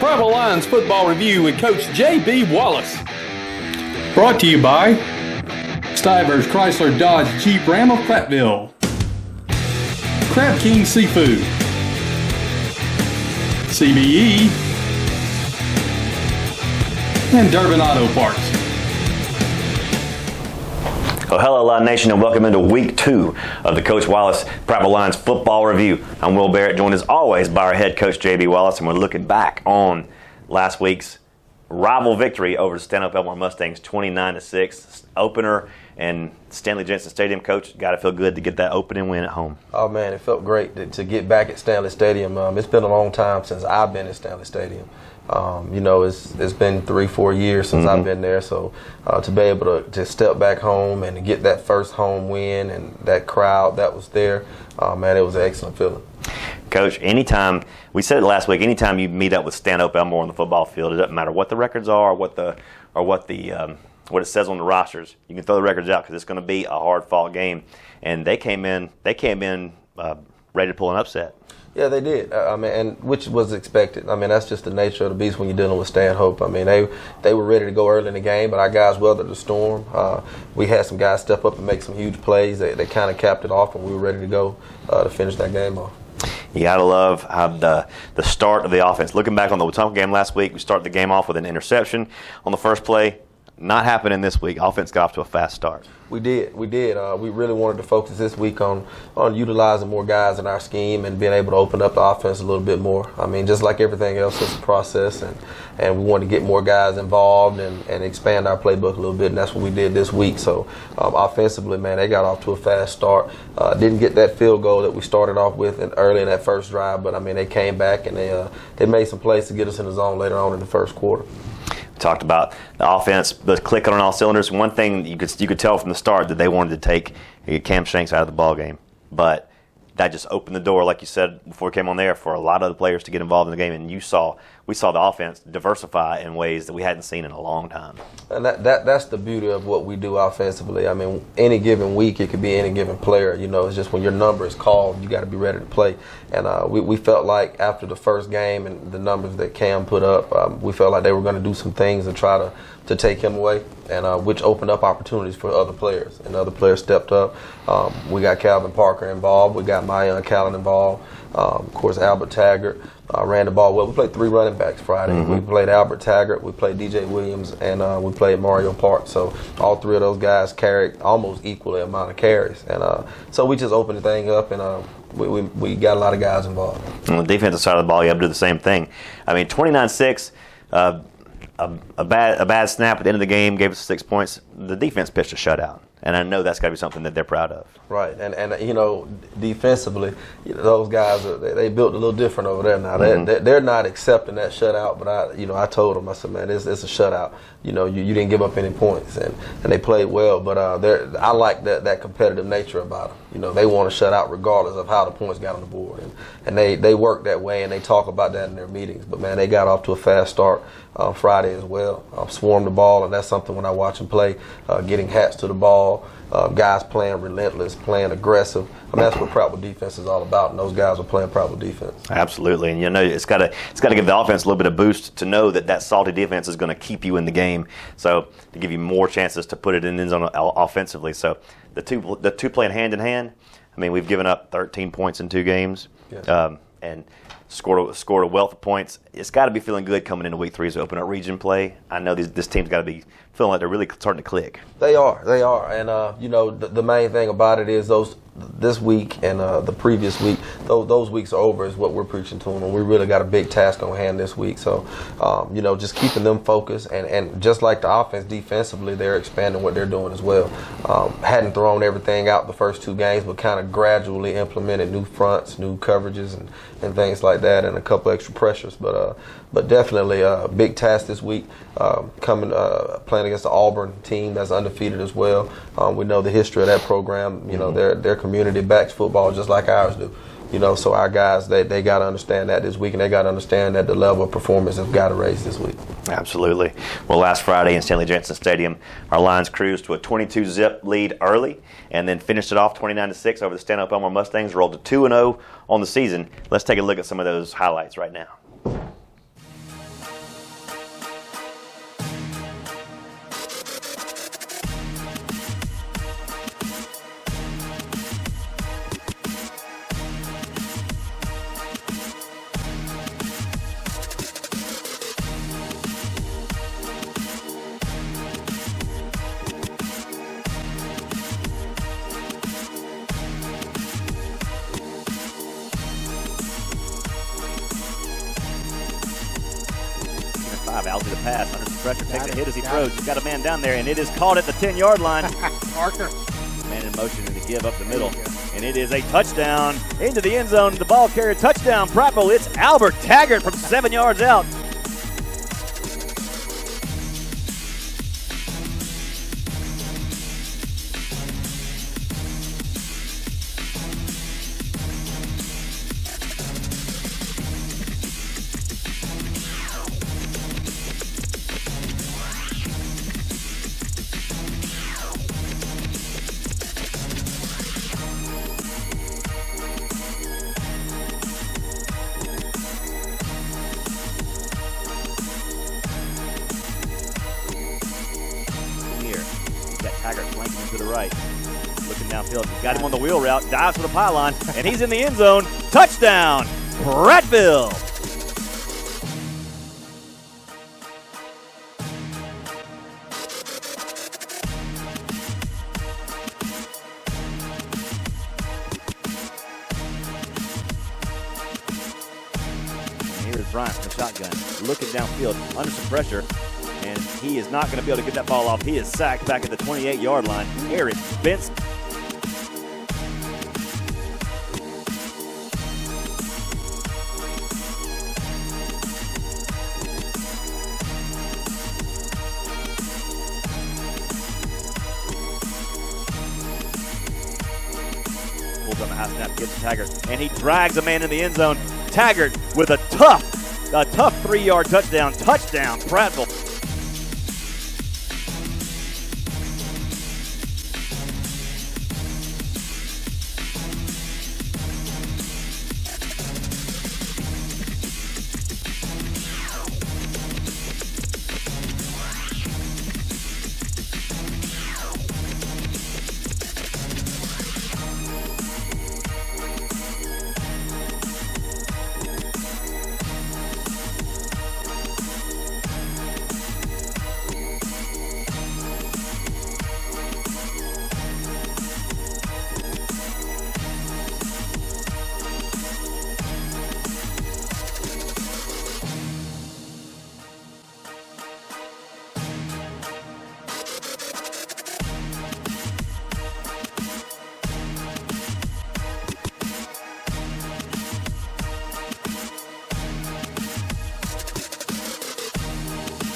Prattville Lions Football Review with Coach J.B. Wallace. Brought to you by Stivers Chrysler Dodge Jeep Ram of Prattville, Crab King Seafood, CBE, and Durbin Auto Parts. Well, hello, Lion Nation, and welcome into Week 2 of the Coach Wallace Prattville Lions Football Review. I'm Will Barrett, joined as always by our head coach, J.B. Wallace, and we're looking back on last week's rival victory over the Stanhope Elmore Mustangs, 29-6 opener, and Stanley Jensen Stadium. Coach, got to feel good to get that opening win at home. Oh man, it felt great to get back at Stanley Stadium. It's been a long time since I've been at Stanley Stadium. It's been 3-4 years since I've been there, so to be able to step back home and to get that first home win and that crowd that was there, man, it was an excellent feeling. Coach, anytime, we said it last week, anytime you meet up with Stanhope Elmore on the football field, it doesn't matter what the records are, what it says on the rosters. You can throw the records out because it's going to be a hard-fought game. And they came in ready to pull an upset. Yeah, they did. And which was expected. That's just the nature of the beast when you're dealing with Stanhope. They were ready to go early in the game, but our guys weathered the storm. We had some guys step up and make some huge plays. They kind of capped it off, and we were ready to go to finish that game off. You got to love how the start of the offense. Looking back on the Wetumpka game last week, we started the game off with an interception on the first play. Not happening this week. Offense got off to a fast start. We did. We really wanted to focus this week on utilizing more guys in our scheme and being able to open up the offense a little bit more. Just like everything else, it's a process, and we wanted to get more guys involved and expand our playbook a little bit, and that's what we did this week. So offensively, man, they got off to a fast start. Didn't get that field goal that we started off with early in that first drive, but they came back and they made some plays to get us in the zone later on in the first quarter. Talked about the offense, but clicking on all cylinders. One thing you could tell from the start that they wanted to take Cam Shanks out of the ball game, but that just opened the door, like you said before we came on there, for a lot of the players to get involved in the game. And we saw the offense diversify in ways that we hadn't seen in a long time. And that's the beauty of what we do offensively. Any given week, it could be any given player. It's just when your number is called, you got to be ready to play. And we felt like after the first game and the numbers that Cam put up, we felt like they were going to do some things and try to take him away, and which opened up opportunities for other players. And other players stepped up. We got Calvin Parker involved. We got Mayan Callan involved. Of course, Albert Taggart ran the ball well. We played 3 running backs Friday. We played Albert Taggart, we played DJ Williams, and we played Mario Parks. So all 3 of those guys carried almost equal amount of carries. And so we just opened the thing up, and we got a lot of guys involved. On the defensive side of the ball, you have to do the same thing. 29-6, a bad snap at the end of the game gave us 6 points. The defense pitched a shutout, and I know that's got to be something that they're proud of. Right, and defensively, those guys they built a little different over there now. They're not accepting that shutout, but I told them, I said, man, it's a shutout. You didn't give up any points, and they played well. But I like that competitive nature about them. They want to shut out regardless of how the points got on the board, and they work that way, and they talk about that in their meetings. But man, they got off to a fast start Friday as well. Swarmed the ball, and that's something when I watch them play, getting hats to the ball. Guys playing relentless, playing aggressive. That's what Prattville defense is all about, and those guys are playing Prattville defense. Absolutely, and it's got to give the offense a little bit of boost to know that salty defense is going to keep you in the game. So to give you more chances to put it in the end zone offensively. So the two playing hand in hand. We've given up 13 points in 2 games, and scored a wealth of points. It's got to be feeling good coming into Week 3 as we open up region play. I know this team's got to be feeling like they're really starting to click. They are, and the main thing about it is this week and the previous week, those weeks are over is what we're preaching to them, and we really got a big task on hand this week. So, just keeping them focused, and just like the offense, defensively, they're expanding what they're doing as well. Hadn't thrown everything out the first 2 games, but kind of gradually implemented new fronts, new coverages, and things like that, and a couple extra pressures. But definitely a big task this week, playing against the Auburn team that's undefeated as well. We know the history of that program. Their community backs football just like ours do. So our guys, they got to understand that this week, and they got to understand that the level of performance has got to raise this week. Absolutely. Well, last Friday in Stanley Jensen Stadium, our Lions cruised to a 22-zip lead early and then finished it off 29-6 over the Stanhope Elmore Mustangs, rolled to 2-0 on the season. Let's take a look at some of those highlights right now. 5. Out to the pass, under some pressure, takes a hit as he throws. He's got a man down there, and it is caught at the 10-yard line. Parker. Man in motion and to give up the middle. And it is a touchdown into the end zone. The ball carrier, touchdown, Prattville. It's Albert Taggart from 7 yards out. Taggart flanking him to the right. Looking downfield. He's got him on the wheel route. Dives for the pylon. And he's in the end zone. Touchdown, Prattville. And here's Bryant from the shotgun. Looking downfield. Under some pressure. And he is not going to be able to get that ball off. He is sacked back at the 28-yard line. Eric Benson. Pulls on the high snap, gets to Taggart, and he drags a man in the end zone. Taggart with a tough 3-yard touchdown. Touchdown, Prattville.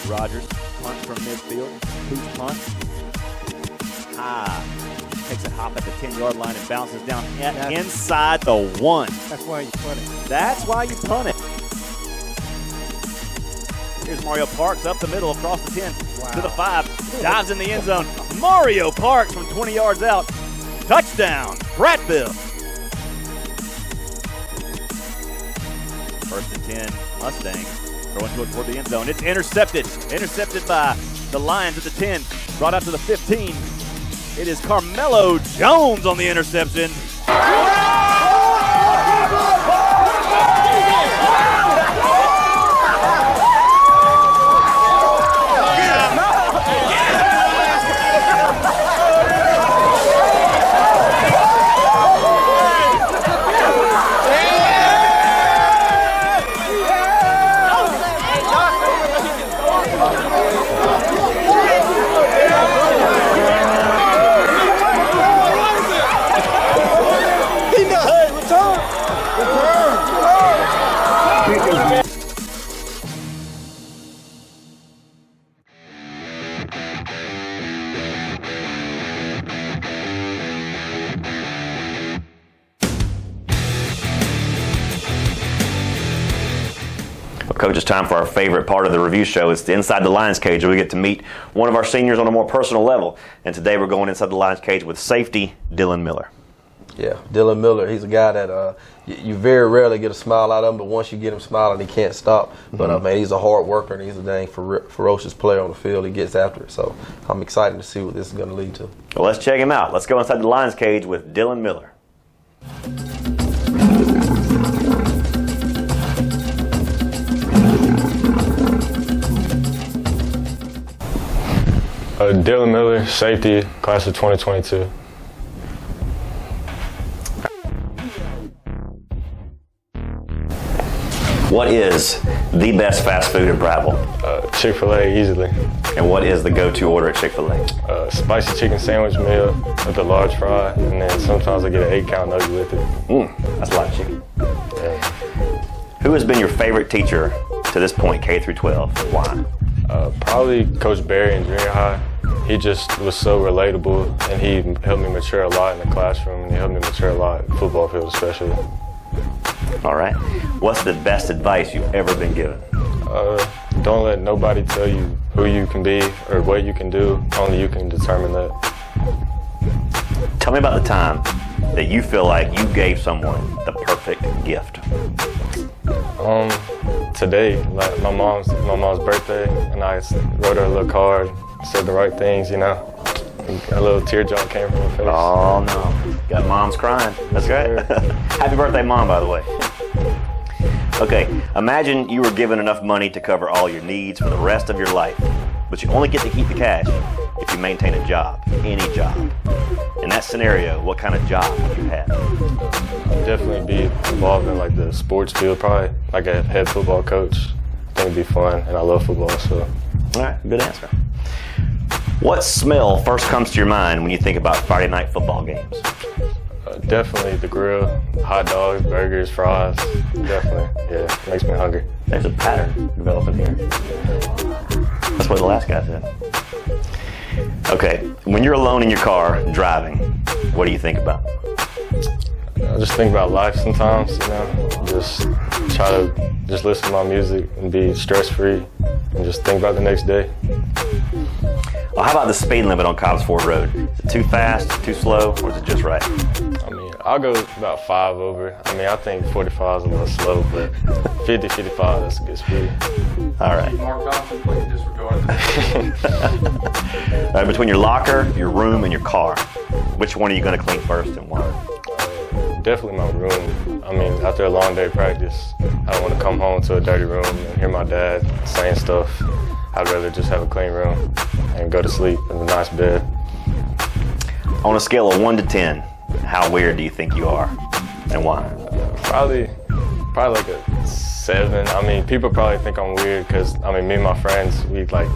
Rogers punts from midfield. Pooch punt. Takes a hop at the 10-yard line and bounces down inside the 1. That's why you punt it. That's why you punt it. Here's Mario Parks up the middle across the 10 to the 5. Dives in the end zone. Mario Parks from 20 yards out. Touchdown, Prattville. 1st and 10, Mustangs. Throwing to it toward the end zone. It's intercepted. Intercepted by the Lions at the 10. Brought out to the 15. It is Carmelo Jones on the interception. Coach, it's time for our favorite part of the review show. It's the Inside the Lions Cage, where we get to meet one of our seniors on a more personal level. And today we're going inside the Lions Cage with safety Dylan Miller. Yeah, Dylan Miller, he's a guy that you very rarely get a smile out of him, but once you get him smiling, he can't stop. But, man, he's a hard worker, and he's a dang ferocious player on the field. He gets after it. So I'm excited to see what this is going to lead to. Well, let's check him out. Let's go inside the Lions Cage with Dylan Miller. Dylan Miller, safety, class of 2022. What is the best fast food in Prattville? Chick-fil-A easily. And what is the go-to order at Chick-fil-A? Spicy chicken sandwich meal with a large fry, and then sometimes I get an 8-count nugget with it. That's a lot of chicken. Yeah. Who has been your favorite teacher to this point, K through 12? Why? Probably Coach Barrett in junior high. He just was so relatable, and he helped me mature a lot in the classroom, and he helped me mature a lot in football field especially. All right. What's the best advice you've ever been given? Don't let nobody tell you who you can be or what you can do. Only you can determine that. Tell me about the time that you feel like you gave someone the perfect gift. Today, like my mom's birthday, and I wrote her a little card, said the right things, you know. A little teardrop came from her face. Oh no, got moms crying. That's right. Happy birthday, Mom, by the way. Okay, imagine you were given enough money to cover all your needs for the rest of your life, but you only get to keep the cash if you maintain a job, any job. In that scenario, what kind of job would you have? I'd definitely be involved in like the sports field, probably like a head football coach. I think it'd be fun, and I love football, so. All right, good answer. What smell first comes to your mind when you think about Friday night football games? Definitely the grill, hot dogs, burgers, fries. Definitely, yeah, makes me hungry. There's a pattern developing here. That's what the last guy said. Okay, when you're alone in your car driving, what do you think about? I just think about life sometimes, you know. Just try to just listen to my music and be stress-free and just think about the next day. Well, how about the speed limit on Cobbs Ford Road? Is it too fast, too slow, or is it just right? I mean, I'll go about 5 over. I mean, I think 45 is a little slow, but 50, 55, that's a good speed. All right. Mark Dawson, please disregard that. All right, between your locker, your room, and your car, which one are you going to clean first and why? Definitely my room. I mean, after a long day of practice, I don't want to come home to a dirty room and hear my dad saying stuff. I'd rather just have a clean room and go to sleep in a nice bed. On a scale of 1 to 10, how weird do you think you are and why? Probably like a 7. I mean, people probably think I'm weird because, I mean, me and my friends, we like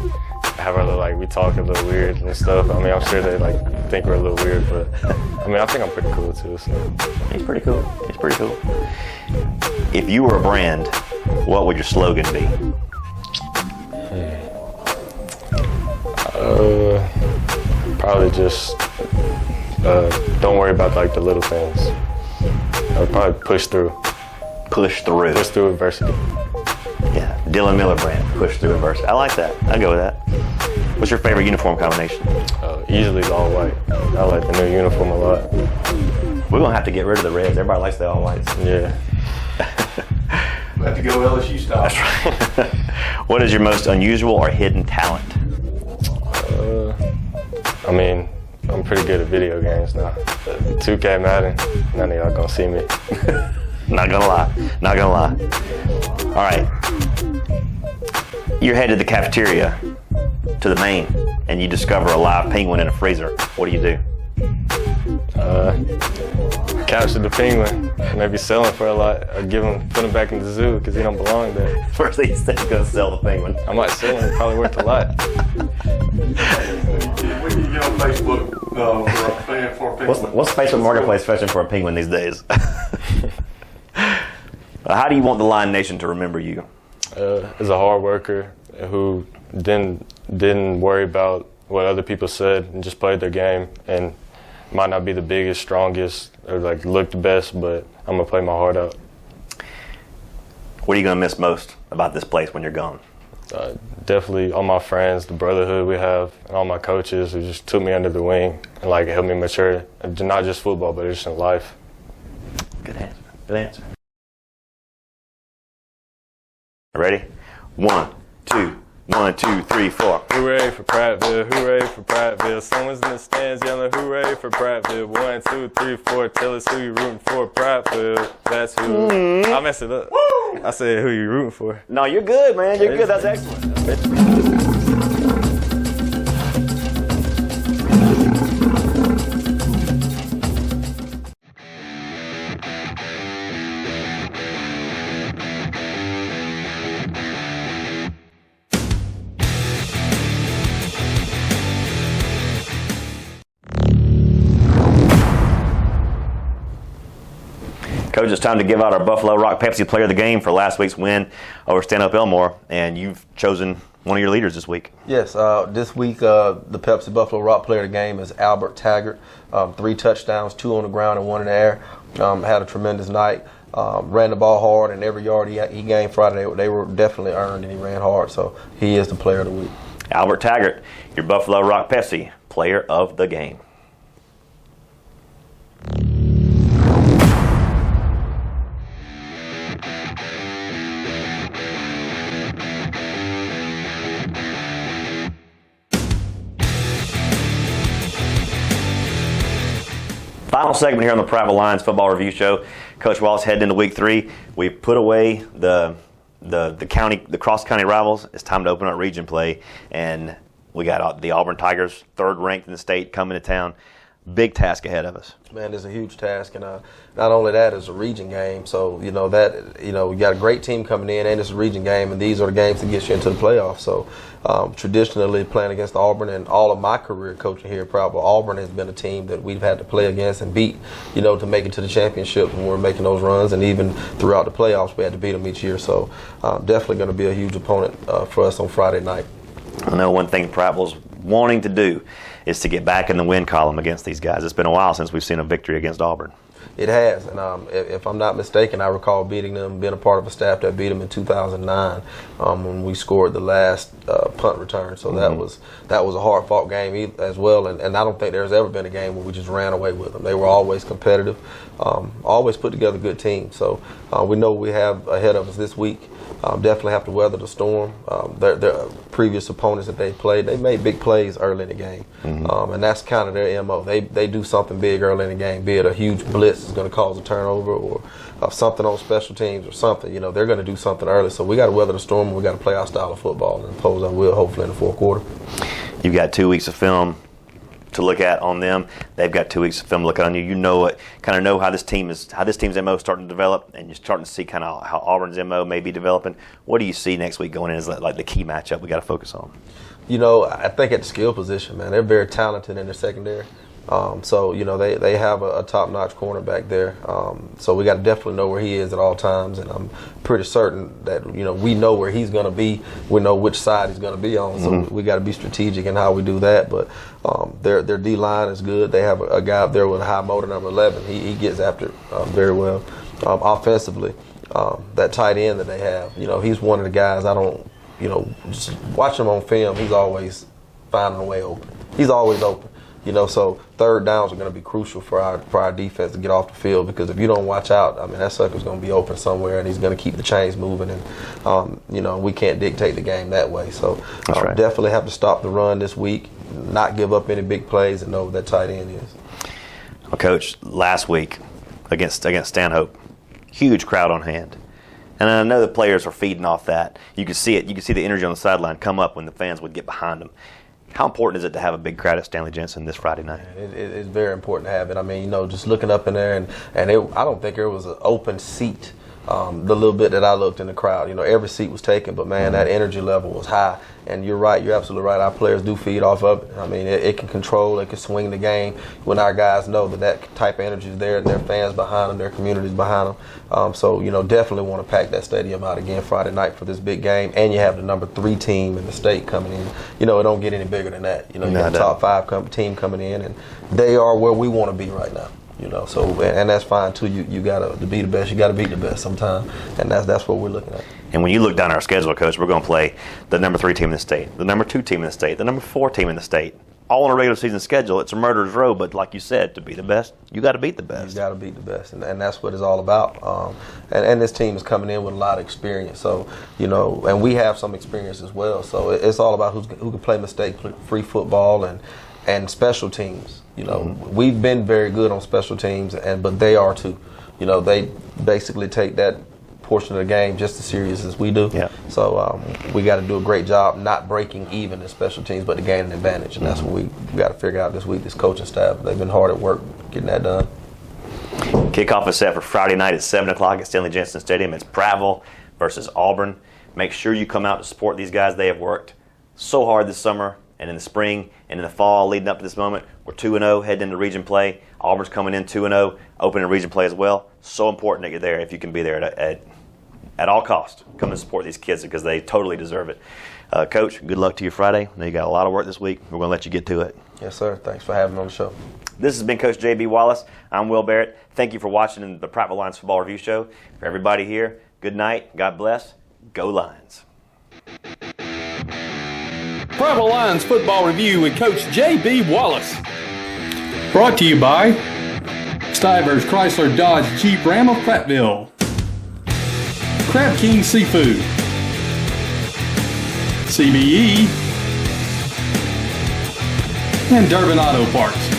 have our little, like, we talk a little weird and stuff. I mean, I'm sure they like think we're a little weird, but I mean, I think I'm pretty cool too, so. He's pretty cool. He's pretty cool. If you were a brand, what would your slogan be? Probably just don't worry about like the little things. I'd probably push through. Push through. Push through adversity. Yeah, Dylan Miller brand. Push through adversity. I like that. I'll go with that. What's your favorite uniform combination? Easily the all white. I like the new uniform a lot. We're gonna have to get rid of the reds. Everybody likes the all whites. Yeah. We have to go LSU style. That's right. What is your most unusual or hidden talent? I mean, I'm pretty good at video games now. 2K Madden, none of y'all gonna see me. Not gonna lie. Not gonna lie. All right. You're headed to the cafeteria, to the main, and you discover a live penguin in a freezer. What do? Capture the penguin, maybe sell him for a lot, or put him back in the zoo because he don't belong there. First thing he said, he's gonna sell the penguin. I might sell him, probably worth a lot. When you get on Facebook for a penguin. What's Facebook Marketplace fetching for a penguin these days? How do you want the Lion Nation to remember you? As a hard worker who didn't worry about what other people said and just played their game, and might not be the biggest, strongest, or like look the best, but I'm gonna play my heart out. What are you gonna miss most about this place when you're gone? Definitely all my friends, the brotherhood we have, and all my coaches who just took me under the wing and like helped me mature, not just football, but just in life. Good answer. Good answer. Ready? 1, 2, 1, 2, 3, 4. Hooray for Prattville, hooray for Prattville. Someone's in the stands yelling hooray for Prattville. 1, 2, 3, 4, tell us who you rooting for. Prattville, that's who. I messed it up. Woo! I said who you rooting for. No, you're good, man. You're good. That's excellent. Coach, it's time to give out our Buffalo Rock Pepsi Player of the Game for last week's win over Stanhope Elmore, and you've chosen one of your leaders this week. Yes, this week the Pepsi Buffalo Rock Player of the Game is Albert Taggart. 3 touchdowns, 2 on the ground and 1 in the air. Had a tremendous night. Ran the ball hard, and every yard he gained Friday, they were definitely earned, and he ran hard. So he is the Player of the Week. Albert Taggart, your Buffalo Rock Pepsi Player of the Game. Final segment here on the Prattville Lions Football Review Show. Coach Wallace, heading into Week 3. We put away the cross-county rivals. It's time to open up region play, and we got the Auburn Tigers, 3rd ranked in the state, coming to town. Big task ahead of us. Man, it's a huge task, and not only that, it's a region game. So we got a great team coming in, and it's a region game, and these are the games that get you into the playoffs. So traditionally, playing against Auburn, and all of my career coaching here at Prattville, Auburn has been a team that we've had to play against and beat, to make it to the championship when we're making those runs, and even throughout the playoffs, we had to beat them each year. So definitely going to be a huge opponent for us on Friday night. I know one thing Prattville's wanting to do is to get back in the win column against these guys. It's been a while since we've seen a victory against Auburn. It has, and if I'm not mistaken, I recall beating them, being a part of a staff that beat them in 2009 when we scored the last punt return. So that was a hard-fought game as well, and I don't think there's ever been a game where we just ran away with them. They were always competitive, always put together good teams. So we know we have ahead of us this week. Definitely have to weather the storm. Their previous opponents that they played, they made big plays early in the game, and that's kind of their MO. They do something big early in the game, be it a huge blitz is going to cause a turnover or something on special teams or something. They're going to do something early. So we got to weather the storm, and we got to play our style of football and impose our will, hopefully, in the 4th quarter. You've got 2 weeks of film to look at on them. They've got 2 weeks of film to look at on you. You know how this team's MO is starting to develop, and you're starting to see kind of how Auburn's MO may be developing. What do you see next week going in as like the key matchup we got to focus on? I think at the skill position, man, they're very talented in their secondary. So they have a top-notch cornerback there. So we got to definitely know where he is at all times, and I'm pretty certain that we know where he's going to be. We know which side he's going to be on. So we got to be strategic in how we do that. But their D line is good. They have a guy up there with a high motor, number 11. He gets after it very well. Offensively, that tight end that they have, he's one of the guys. I don't, just watching him on film, he's always finding a way open. He's always open. So 3rd downs are going to be crucial for our defense to get off the field, because if you don't watch out, that sucker's going to be open somewhere, and he's going to keep the chains moving, and we can't dictate the game that way. So right. Definitely have to stop the run this week, not give up any big plays, and know where that tight end is. Well, Coach, last week against Stanhope, huge crowd on hand. And I know the players are feeding off that. You could see it. You could see the energy on the sideline come up when the fans would get behind them. How important is it to have a big crowd at Stanley Jensen this Friday night? It's very important to have it. Just looking up in there, and I don't think there was an open seat. The little bit that I looked in the crowd, every seat was taken, but man, that energy level was high. And you're right, you're absolutely right. Our players do feed off of it. It can control, it can swing the game when our guys know that type of energy is there, and their fans behind them, their communities behind them. So definitely want to pack that stadium out again Friday night for this big game. And you have the number 3 team in the state coming in. It don't get any bigger than that. You got the top 5 team coming in, and they are where we want to be right now. So and that's fine too. You got to be the best. You got to beat the best sometime, and that's what we're looking at. And when you look down our schedule, Coach, we're going to play the number 3 team in the state, the number 2 team in the state, the number 4 team in the state, all on a regular season schedule. It's a murderer's row, but like you said, to be the best, you got to beat the best. You got to beat the best, and that's what it's all about. And this team is coming in with a lot of experience, so and we have some experience as well. So it's all about who can play mistake-free football and special teams. We've been very good on special teams, but they are too. They basically take that portion of the game just as serious as we do. Yeah. So we got to do a great job not breaking even in special teams, but to gain an advantage, and that's what we got to figure out this week. This coaching staff, they've been hard at work getting that done. Kickoff is set for Friday night at 7 o'clock at Stanley Jensen Stadium. It's Prattville versus Auburn. Make sure you come out to support these guys. They have worked so hard this summer and in the spring and in the fall leading up to this moment. We're 2-0 heading into region play. Auburn's coming in 2-0, opening region play as well. So important that you're there if you can be there at all costs. Come and support these kids because they totally deserve it. Coach, good luck to you Friday. I know you got a lot of work this week. We're going to let you get to it. Yes, sir. Thanks for having me on the show. This has been Coach J.B. Wallace. I'm Will Barrett. Thank you for watching the Prattville Lions Football Review Show. For everybody here, good night. God bless. Go Lions. Prattville Lions Football Review with Coach J.B. Wallace. Brought to you by Stivers Chrysler Dodge Jeep Ram of Prattville, Crab King Seafood, CBE, and Durbin Auto Parts.